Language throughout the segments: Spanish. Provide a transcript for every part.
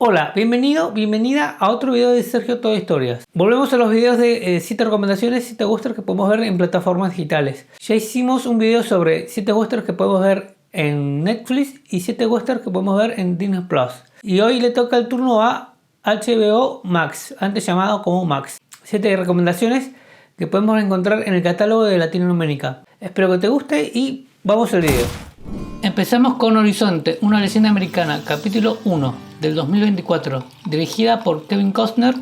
Hola, bienvenida a otro video de Sergio Todo Historias. Volvemos a los videos de 7 recomendaciones, 7 westerns que podemos ver en plataformas digitales. Ya hicimos un video sobre 7 westerns que podemos ver en Netflix y 7 westerns que podemos ver en Disney Plus. Y hoy le toca el turno a HBO Max, antes llamado como Max. 7 recomendaciones que podemos encontrar en el catálogo de Latinoamérica. Espero que te guste y vamos al video. Empezamos con Horizonte, una leyenda americana, capítulo 1 del 2024, dirigida por Kevin Costner,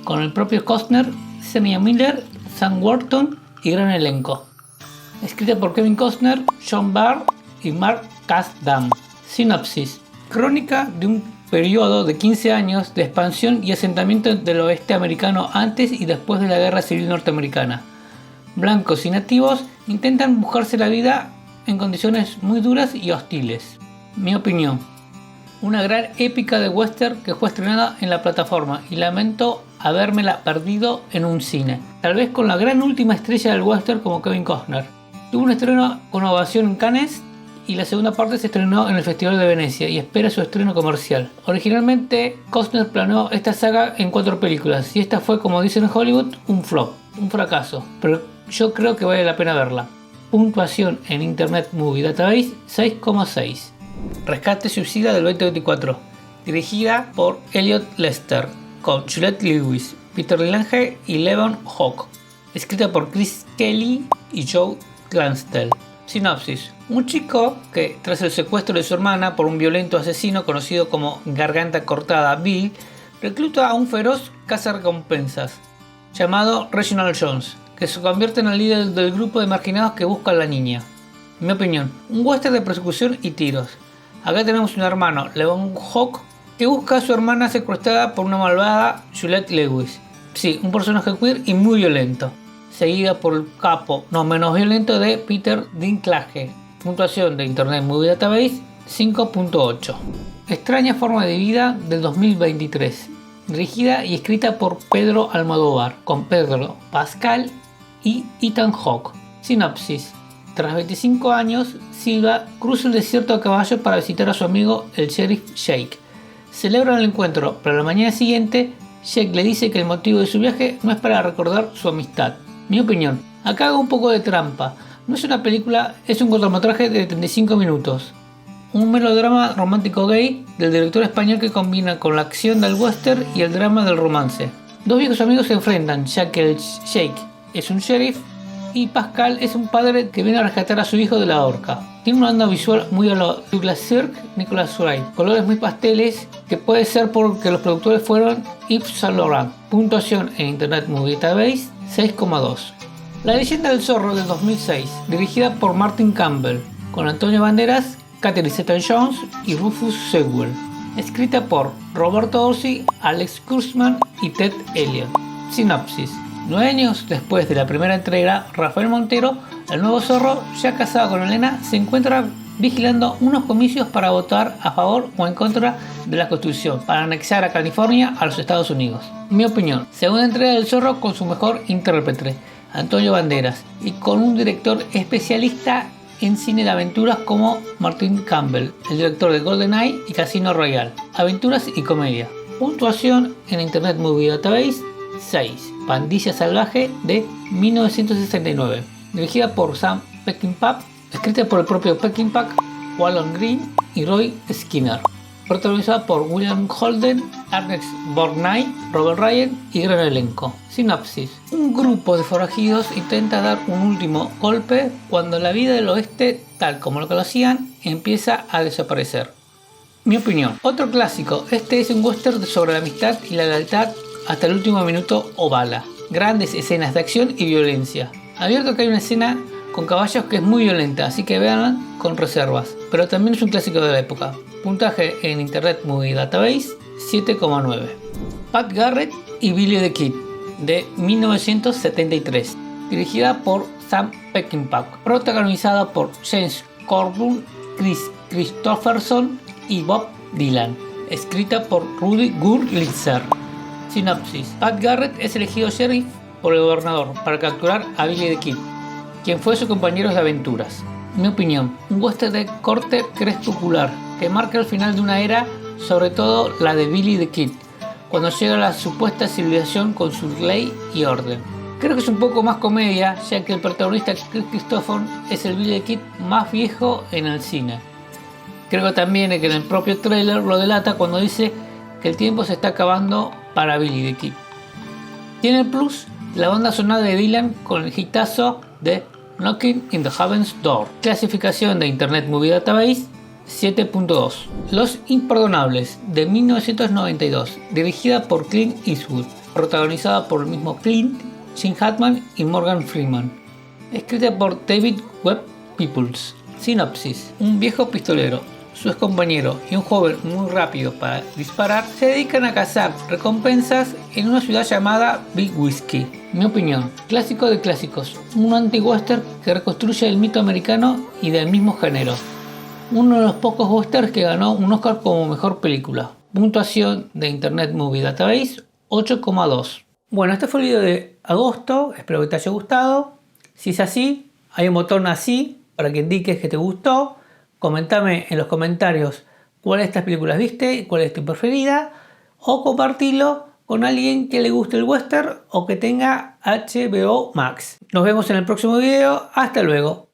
con el propio Costner, Sienna Miller, Sam Worthington y gran elenco. Escrita por Kevin Costner, John Barr y Mark Kasdan. Sinopsis: crónica de un periodo de 15 años de expansión y asentamiento del oeste americano antes y después de la Guerra Civil Norteamericana. Blancos y nativos intentan buscarse la vida en condiciones muy duras y hostiles. Mi opinión: una gran épica de western que fue estrenada en la plataforma y lamento habérmela perdido en un cine, tal vez con la gran última estrella del western como Kevin Costner. Tuvo un estreno con ovación en Cannes y la segunda parte se estrenó en el Festival de Venecia y espera su estreno comercial. Originalmente Costner planeó esta saga en 4 películas y esta fue, como dicen en Hollywood, un flop, un fracaso, pero yo creo que vale la pena verla. Puntuación en Internet Movie Database 6,6. Rescate Suicida del 2024, dirigida por Elliot Lester, con Juliette Lewis, Peter Lange y Levon Hawke. Escrita por Chris Kelly y Joe Glanstel. Sinopsis: un chico que, tras el secuestro de su hermana por un violento asesino conocido como Garganta Cortada Bill, recluta a un feroz cazarrecompensas llamado Reginald Jones, que se convierte en el líder del grupo de marginados que busca a la niña. Mi opinión: un western de persecución y tiros. Acá tenemos un hermano, Levon Hawke, que busca a su hermana secuestrada por una malvada Juliette Lewis. Sí, un personaje queer y muy violento. Seguida por el capo no menos violento de Peter Dinklage. Puntuación de Internet Movie Database 5.8. Extraña forma de vida del 2023. Dirigida y escrita por Pedro Almodóvar, con Pedro Pascal y Ethan Hawke. Sinopsis: tras 25 años, Silva cruza el desierto a caballo para visitar a su amigo el sheriff Jake. Celebran el encuentro, pero a la mañana siguiente Jake le dice que el motivo de su viaje no es para recordar su amistad. Mi opinión: acá hago un poco de trampa. No es una película, es un cortometraje de 35 minutos. Un melodrama romántico gay del director español que combina con la acción del western y el drama del romance. Dos viejos amigos se enfrentan, ya que el Jake es un sheriff y Pascal es un padre que viene a rescatar a su hijo de la horca. Tiene una onda visual muy a lo Douglas Sirk, Nicholas Ray, colores muy pasteles, que puede ser porque los productores fueron Yves Saint Laurent. Puntuación en Internet Movie Database 6,2. La leyenda del zorro del 2006, dirigida por Martin Campbell, con Antonio Banderas, Catherine Zeta-Jones y Rufus Sewell. Escrita por Roberto Orci, Alex Kurtzman y Ted Elliott. Sinopsis: 9 años después de la primera entrega, Rafael Montero, el nuevo zorro, ya casado con Elena, se encuentra vigilando unos comicios para votar a favor o en contra de la Constitución para anexar a California a los Estados Unidos. Mi opinión: segunda entrega del zorro con su mejor intérprete, Antonio Banderas, y con un director especialista en cine de aventuras como Martin Campbell, el director de GoldenEye y Casino Royale. Aventuras y comedia. Puntuación en Internet Movie Database 6. Pandilla Salvaje de 1969. Dirigida por Sam Peckinpah, escrita por el propio Peckinpah, Wallon Green y Roy Skinner. Protagonizada por William Holden, Ernest Borgnine, Robert Ryan y gran elenco. Sinopsis: un grupo de forajidos intenta dar un último golpe cuando la vida del oeste, tal como lo conocían, empieza a desaparecer. Mi opinión: otro clásico. Este es un western sobre la amistad y la lealtad hasta el último minuto o bala. Grandes escenas de acción y violencia. Abierto que hay una escena con caballos que es muy violenta, así que véanla con reservas. Pero también es un clásico de la época. Puntaje en Internet Movie Database 7,9. Pat Garrett y Billy the Kid de 1973. Dirigida por Sam Peckinpah. Protagonizada por James Coburn, Chris Christopherson y Bob Dylan. Escrita por Rudy Gurlitzer. Sinopsis: Pat Garrett es elegido sheriff por el gobernador para capturar a Billy the Kid, quien fue su compañero de aventuras. Mi opinión: un western de corte crepuscular que marca el final de una era sobre todo la de Billy the Kid, cuando llega a la supuesta civilización con su ley y orden. Creo que es un poco más comedia, ya que el protagonista Kris Kristoffer es el Billy the Kid más viejo en el cine. Creo también que en el propio trailer lo delata cuando dice que el tiempo se está acabando para Billy the Kid. Tiene el plus la banda sonora de Dylan con el hitazo de Knocking in the Heaven's Door. Clasificación de Internet Movie Database 7.2. Los Imperdonables de 1992, dirigida por Clint Eastwood, protagonizada por el mismo Clint, Gene Hackman y Morgan Freeman. Escrita por David Webb Peoples. Sinopsis: un viejo pistolero, su excompañero y un joven muy rápido para disparar se dedican a cazar recompensas en una ciudad llamada Big Whiskey. Mi opinión: clásico de clásicos, un anti-western que reconstruye el mito americano y del mismo género. Uno de los pocos westerns que ganó un Oscar como mejor película. Puntuación de Internet Movie Database 8,2. Bueno, este fue el video de agosto, espero que te haya gustado. Si es así, hay un botón así para que indiques que te gustó. Comentame en los comentarios cuál de estas películas viste y cuál es tu preferida, o compartilo con alguien que le guste el western o que tenga HBO Max. Nos vemos en el próximo video. Hasta luego.